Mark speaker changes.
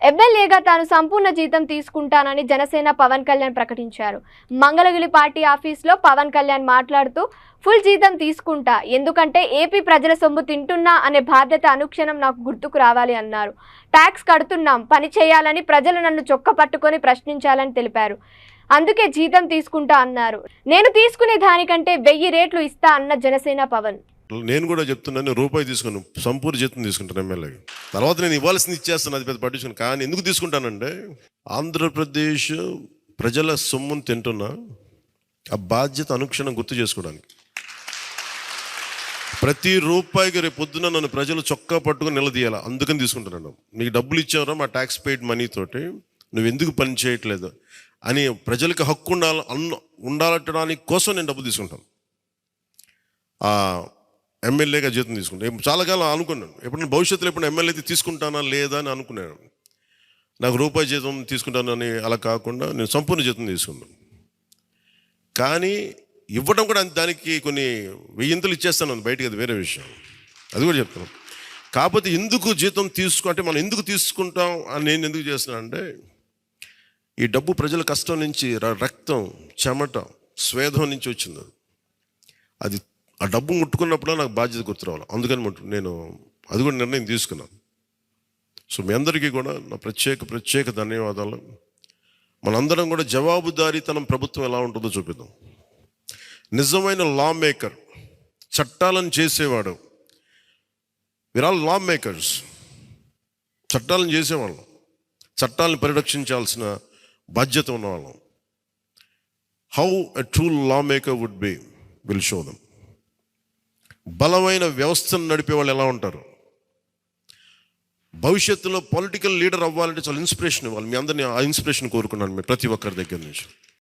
Speaker 1: ఎమ్మెల్యేగా తాను సంపూర్ణ జీతం తీసుకుంటానని జనసేన పవన్ కళ్యాణ్ ప్రకటించారు. మంగళగిరి పార్టీ ఆఫీస్లో పవన్ కళ్యాణ్ మాట్లాడుతూ ఫుల్ జీతం తీసుకుంటా, ఎందుకంటే ఏపీ ప్రజల సొమ్ము తింటున్నా అనే బాధ్యత అనుక్షణం నాకు గుర్తుకు రావాలి అన్నారు. ట్యాక్స్ కడుతున్నాం, పని చేయాలని ప్రజలు నన్ను చొక్క పట్టుకొని ప్రశ్నించాలని తెలిపారు. అందుకే జీతం తీసుకుంటా అన్నారు. నేను తీసుకునే దానికంటే 1000 రెట్లు ఇస్తా అన్న జనసేన పవన్.
Speaker 2: నేను కూడా చెప్తున్నాను, రూపాయి తీసుకున్నాను, సంపూర్ణ జీతం తీసుకుంటాను ఎమ్మెల్యేకి. తర్వాత నేను ఇవ్వాల్సింది ఇచ్చేస్తాను, అది పెద్ద పట్టించుకుని. కానీ ఎందుకు తీసుకుంటానంటే ఆంధ్రప్రదేశ్ ప్రజల సొమ్మును తింటున్నా, ఆ బాధ్యత అనుక్షణం గుర్తు చేసుకోవడానికి. ప్రతి రూపాయికి రేపు పొద్దున నన్ను ప్రజలు చొక్కా పట్టుకుని నిలదీయాలి, అందుకని తీసుకుంటున్నాను. నీకు డబ్బులు ఇచ్చావరా మా ట్యాక్స్ పెయిడ్ మనీతోటి, నువ్వు ఎందుకు పని చేయట్లేదు అని ప్రజలకు హక్కు ఉండాలటడానికి కోసం నేను డబ్బులు తీసుకుంటాను. ఎమ్మెల్యేగా జీతం తీసుకుంటాను. చాలా కాలం అనుకున్నాను, ఎప్పుడైనా భవిష్యత్తులో ఎప్పుడు ఎమ్మెల్యే అయితే తీసుకుంటానా లేదా అని అనుకున్నాను. నాకు రూపాయి జీతం తీసుకుంటానని అలా కాకుండా నేను సంపూర్ణ జీతం తీసుకున్నాను. కానీ ఇవ్వడం కూడా దానికి కొన్ని 1000 ఇచ్చేస్తాను బయటికి, అది వేరే విషయం, అది కూడా చెప్తాను. కాకపోతే ఎందుకు జీతం అంటే మనం ఎందుకు తీసుకుంటాం అని నేను ఎందుకు చేస్తున్నాను అంటే, ఈ డబ్బు ప్రజల కష్టం నుంచి, రక్తం, చెమట, స్వేదం నుంచి వచ్చింది. అది ఆ డబ్బు ముట్టుకున్నప్పుడు నాకు బాధ్యత గుర్తు రావాలి, అందుకని నేను అది కూడా నిర్ణయం తీసుకున్నాను. సో మీ అందరికీ కూడా నా ప్రత్యేక ధన్యవాదాలు. మనందరం కూడా జవాబుదారీతనం ప్రభుత్వం ఎలా ఉంటుందో చూపిద్దాం. నిజమైన లా మేకర్, చట్టాలను చేసేవాడు. We are all law makers. చట్టాలను చేసేవాళ్ళం, చట్టాలను పరిరక్షించాల్సిన బాధ్యత ఉన్నవాళ్ళం. How a true law maker would be will show them. బలమైన వ్యవస్థను నడిపే వాళ్ళు ఎలా ఉంటారు, భవిష్యత్తులో పొలిటికల్ లీడర్ అవ్వాలంటే చాలా ఇన్స్పిరేషన్ ఇవ్వాలి. మీ అందరినీ ఆ ఇన్స్పిరేషన్ కోరుకున్నాను, ప్రతి ఒక్కరి దగ్గర నుంచి.